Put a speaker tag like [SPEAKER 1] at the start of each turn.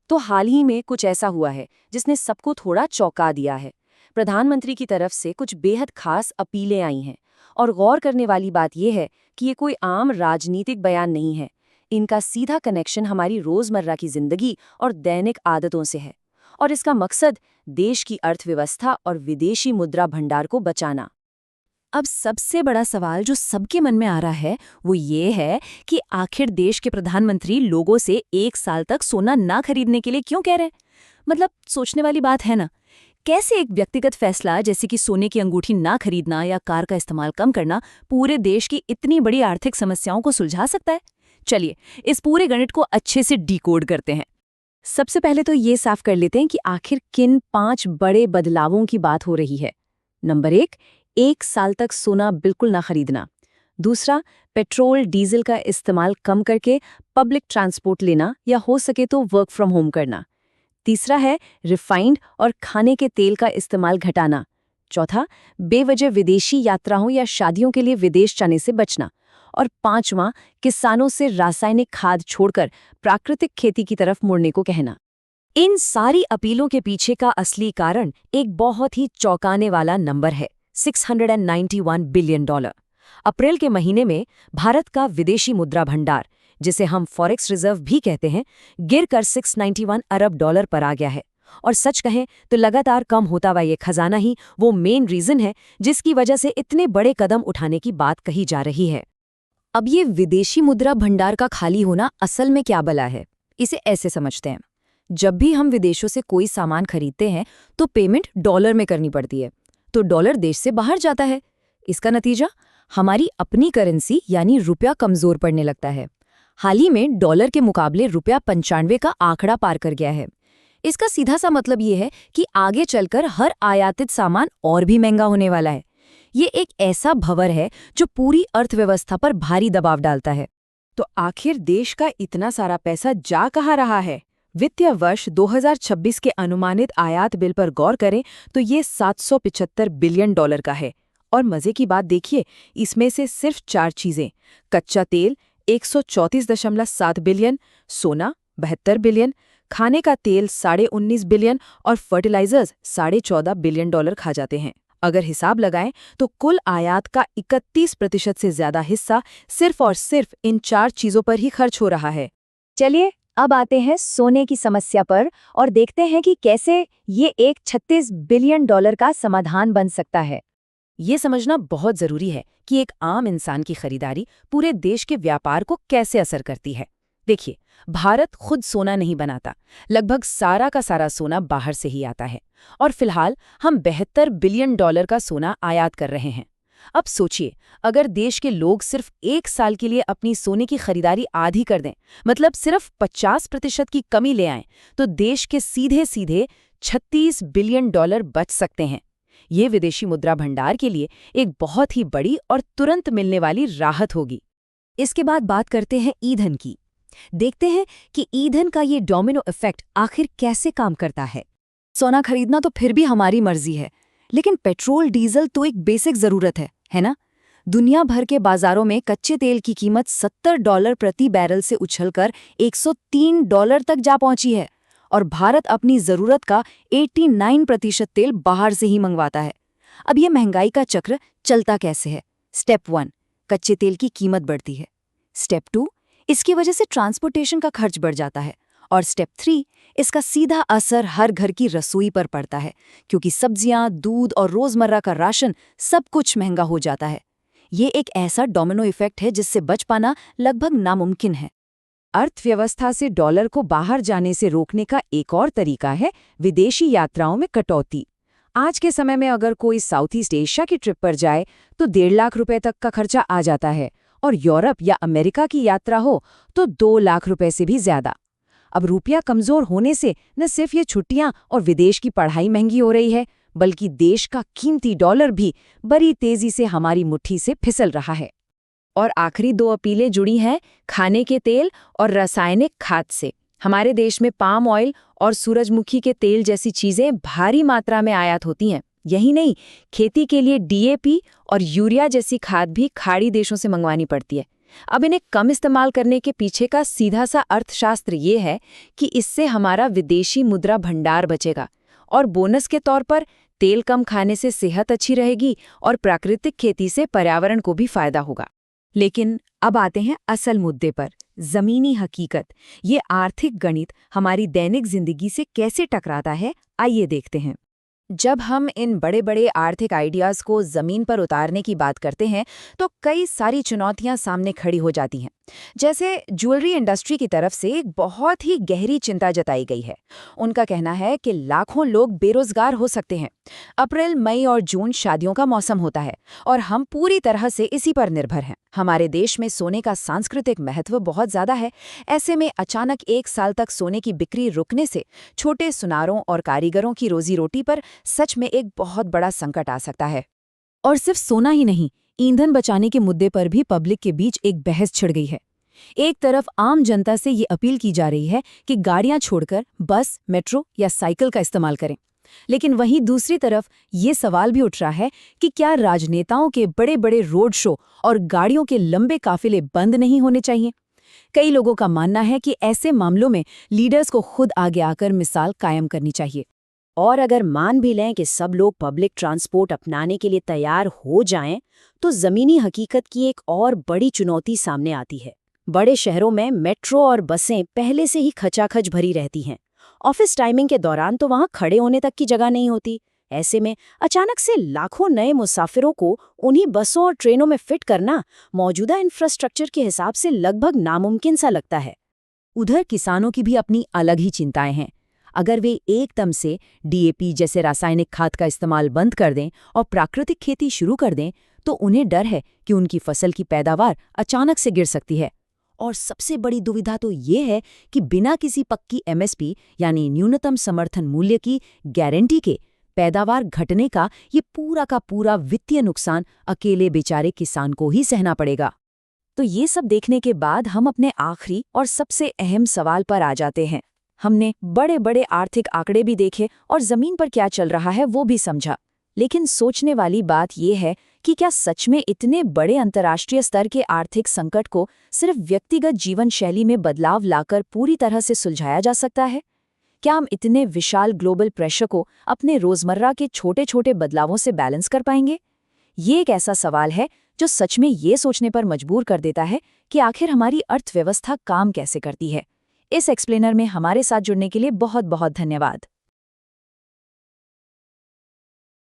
[SPEAKER 1] तो हाल ही में कुछ ऐसा हुआ है जिसने सबको थोड़ा चौंका दिया है। प्रधानमंत्री की तरफ से कुछ बेहद खास अपीलें आई हैं और गौर करने वाली बात यह है कि ये कोई आम राजनीतिक बयान नहीं है। इनका सीधा कनेक्शन हमारी रोजमर्रा की जिंदगी और दैनिक आदतों से है, और इसका मकसद देश की अर्थव्यवस्था और विदेशी मुद्रा भंडार को बचाना।
[SPEAKER 2] अब सबसे बड़ा सवाल जो सबके मन में आ रहा है वो ये है कि आखिर देश के प्रधानमंत्री लोगों से 1 साल तक सोना ना खरीदने के लिए क्यों कह रहे हैं। मतलब सोचने वाली बात है ना। कैसे एक व्यक्तिगत फैसला जैसे कि सोने की अंगूठी ना खरीदना या कार का इस्तेमाल कम करना पूरे देश की इतनी बड़ी आर्थिक समस्याओं को सुलझा सकता है। चलिए इस पूरे गणित को अच्छे से डिकोड करते हैं। सबसे पहले तो ये साफ कर लेते हैं कि आखिर किन 5 बड़े बदलावों की बात हो रही है। नंबर 1 साल तक सोना बिल्कुल ना खरीदना। दूसरा, पेट्रोल डीजल का इस्तेमाल कम करके पब्लिक ट्रांसपोर्ट लेना या हो सके तो वर्क फ्रॉम होम करना। तीसरा है रिफाइंड और खाने के तेल का इस्तेमाल घटाना। चौथा, बेवजह विदेशी यात्राओं या शादियों के लिए विदेश जाने से बचना। और पांचवां, किसानों से रासायनिक खाद छोड़कर प्राकृतिक खेती की तरफ मुड़ने को कहना। इन सारी अपीलों के पीछे का असली कारण एक बहुत ही चौंकाने वाला नंबर है, $691 बिलियन। अप्रैल के महीने में भारत का विदेशी मुद्रा भंडार, जिसे हम फॉरेक्स रिजर्व भी कहते हैं, गिरकर $691 अरब पर आ गया है। और सच कहें तो लगातार कम होता हुआ ये खजाना ही वो मेन रीजन है जिसकी वजह से इतने बड़े कदम उठाने की बात कही जा रही है। अब ये विदेशी मुद्रा भंडार का खाली होना असल में क्या बला है, इसे ऐसे समझते हैं। जब भी हम विदेशों से कोई सामान खरीदते हैं तो पेमेंट डॉलर में करनी पड़ती है, तो डॉलर देश से बाहर जाता है। इसका नतीजा हमारी अपनी करेंसी यानी रुपया कमजोर पड़ने लगता है। हाल ही में डॉलर के मुकाबले रुपया 95 का आंकड़ा पार कर गया है। इसका सीधा सा मतलब ये है कि आगे चलकर हर आयातित सामान और भी महंगा होने वाला है। ये एक ऐसा भंवर है जो पूरी अर्थव्यवस्था पर भारी दबाव डालता है।
[SPEAKER 1] तो आखिर देश का इतना सारा पैसा जा कहाँ रहा है? वित्तीय वर्ष 2026 के अनुमानित आयात बिल पर गौर करें तो ये $775 बिलियन का है। और मजे की बात देखिए, इसमें से सिर्फ 4 चीजें, कच्चा तेल 134.7 बिलियन, सोना 72 बिलियन, खाने का तेल 19.5 बिलियन और फर्टिलाइजर्स $14.5 बिलियन खा जाते हैं। अगर हिसाब लगाएं तो कुल आयात का 31% से ज्यादा हिस्सा सिर्फ और सिर्फ इन 4 चीजों पर ही खर्च हो रहा है।
[SPEAKER 2] चलिए अब आते हैं सोने की समस्या पर और देखते हैं कि कैसे ये एक $36 बिलियन का समाधान बन सकता है।
[SPEAKER 1] ये समझना बहुत जरूरी है कि एक आम इंसान की खरीदारी पूरे देश के व्यापार को कैसे असर करती है। देखिए, भारत खुद सोना नहीं बनाता, लगभग सारा का सारा सोना बाहर से ही आता है, और फिलहाल हम $72 बिलियन का सोना आयात कर रहे हैं। अब सोचिए, अगर देश के लोग सिर्फ 1 साल के लिए अपनी सोने की खरीदारी आधी कर दें, मतलब सिर्फ 50% की कमी ले आएं, तो देश के सीधे सीधे $36 बिलियन बच सकते हैं। ये विदेशी मुद्रा भंडार के लिए एक बहुत ही बड़ी और तुरंत मिलने वाली राहत होगी।
[SPEAKER 2] इसके बाद बात करते हैं ईंधन की। देखते हैं कि ईंधन का ये डोमिनो इफेक्ट आखिर कैसे काम करता है। सोना खरीदना तो फिर भी हमारी मर्जी है, लेकिन पेट्रोल डीजल तो एक बेसिक जरूरत है ना। दुनिया भर के बाजारों में कच्चे तेल की कीमत $70 प्रति बैरल से उछलकर $103 तक जा पहुंची है, और भारत अपनी जरूरत का 89% तेल बाहर से ही मंगवाता है। अब ये महंगाई का चक्र चलता कैसे है? स्टेप 1, कच्चे तेल की कीमत बढ़ती है। स्टेप 2, इसकी वजह से ट्रांसपोर्टेशन का खर्च बढ़ जाता है। और स्टेप 3, इसका सीधा असर हर घर की रसोई पर पड़ता है, क्योंकि सब्जियां, दूध और रोजमर्रा का राशन सब कुछ महंगा हो जाता है। ये एक ऐसा डोमिनो इफेक्ट है जिससे बच पाना लगभग नामुमकिन है।
[SPEAKER 1] अर्थव्यवस्था से डॉलर को बाहर जाने से रोकने का एक और तरीका है विदेशी यात्राओं में कटौती। आज के समय में अगर कोई साउथ ईस्ट एशिया की ट्रिप पर जाए तो 1.5 लाख रुपए तक का खर्चा आ जाता है, और यूरोप या अमेरिका की यात्रा हो तो 2 लाख रुपए से भी ज्यादा। अब रुपया कमजोर होने से न सिर्फ ये छुट्टियां और विदेश की पढ़ाई महंगी हो रही है, बल्कि देश का कीमती डॉलर भी बड़ी तेजी से हमारी मुट्ठी से फिसल रहा है। और आखिरी 2 अपीलें जुड़ी हैं खाने के तेल और रासायनिक खाद से। हमारे देश में पाम ऑयल और सूरजमुखी के तेल जैसी चीजें भारी मात्रा में आयात होती हैं। यही नहीं, खेती के लिए DAP और यूरिया जैसी खाद भी खाड़ी देशों से मंगवानी पड़ती है। अब इन्हें कम इस्तेमाल करने के पीछे का सीधा सा अर्थशास्त्र ये है कि इससे हमारा विदेशी मुद्रा भंडार बचेगा और बोनस के तौर पर तेल कम खाने से सेहत अच्छी रहेगी और प्राकृतिक खेती से पर्यावरण को भी फायदा होगा। लेकिन अब आते हैं असल मुद्दे पर, जमीनी हकीकत। ये आर्थिक गणित हमारी दैनिक जिंदगी से कैसे टकराता है, आइए देखते हैं। जब हम इन बड़े बड़े आर्थिक आइडियाज़ को ज़मीन पर उतारने की बात करते हैं तो कई सारी चुनौतियां सामने खड़ी हो जाती हैं। जैसे ज्वेलरी इंडस्ट्री की तरफ से एक बहुत ही गहरी चिंता जताई गई है। उनका कहना है कि लाखों लोग बेरोजगार हो सकते हैं। अप्रैल, मई और जून शादियों का मौसम होता है और हम पूरी तरह से इसी पर निर्भर हैं। हमारे देश में सोने का सांस्कृतिक महत्व बहुत ज़्यादा है। ऐसे में अचानक एक साल तक सोने की बिक्री रुकने से छोटे सुनारों और कारीगरों की रोजी रोटी पर सच में एक बहुत बड़ा संकट आ सकता है।
[SPEAKER 2] और सिर्फ सोना ही नहीं, ईंधन बचाने के मुद्दे पर भी पब्लिक के बीच एक बहस छिड़ गई है। एक तरफ आम जनता से ये अपील की जा रही है कि गाड़ियां छोड़कर बस, मेट्रो या साइकिल का इस्तेमाल करें, लेकिन वहीं दूसरी तरफ ये सवाल भी उठ रहा है कि क्या राजनेताओं के बड़े बड़े रोड शो और गाड़ियों के लंबे काफिले बंद नहीं होने चाहिए। कई लोगों का मानना है कि ऐसे मामलों में लीडर्स को खुद आगे आकर मिसाल कायम करनी चाहिए।
[SPEAKER 3] और अगर मान भी लें कि सब लोग पब्लिक ट्रांसपोर्ट अपनाने के लिए तैयार हो जाएं, तो ज़मीनी हकीकत की एक और बड़ी चुनौती सामने आती है। बड़े शहरों में मेट्रो और बसें पहले से ही खचाखच भरी रहती हैं। ऑफिस टाइमिंग के दौरान तो वहाँ खड़े होने तक की जगह नहीं होती। ऐसे में अचानक से लाखों नए मुसाफिरों को उन्हीं बसों और ट्रेनों में फिट करना मौजूदा इंफ्रास्ट्रक्चर के हिसाब से लगभग नामुमकिन सा लगता है।
[SPEAKER 1] उधर किसानों की भी अपनी अलग ही चिंताएं हैं। अगर वे एकदम से डीएपी जैसे रासायनिक खाद का इस्तेमाल बंद कर दें और प्राकृतिक खेती शुरू कर दें, तो उन्हें डर है कि उनकी फसल की पैदावार अचानक से गिर सकती है। और सबसे बड़ी दुविधा तो ये है कि बिना किसी पक्की एमएसपी यानी न्यूनतम समर्थन मूल्य की गारंटी के पैदावार घटने का ये पूरा का पूरा वित्तीय नुकसान अकेले बेचारे किसान को ही सहना पड़ेगा। तो ये सब देखने के बाद हम अपने आखिरी और सबसे अहम सवाल पर आ जाते हैं। हमने बड़े बड़े आर्थिक आंकड़े भी देखे और जमीन पर क्या चल रहा है वो भी समझा, लेकिन सोचने वाली बात यह है कि क्या सच में इतने बड़े अंतर्राष्ट्रीय स्तर के आर्थिक संकट को सिर्फ व्यक्तिगत जीवन शैली में बदलाव लाकर पूरी तरह से सुलझाया जा सकता है? क्या हम इतने विशाल ग्लोबल प्रेशर को अपने रोजमर्रा के छोटे छोटे बदलावों से बैलेंस कर पाएंगे? ये एक ऐसा सवाल है जो सच में ये सोचने पर मजबूर कर देता है कि आखिर हमारी अर्थव्यवस्था काम कैसे करती है। इस एक्सप्लेनर में हमारे साथ जुड़ने के लिए बहुत बहुत धन्यवाद।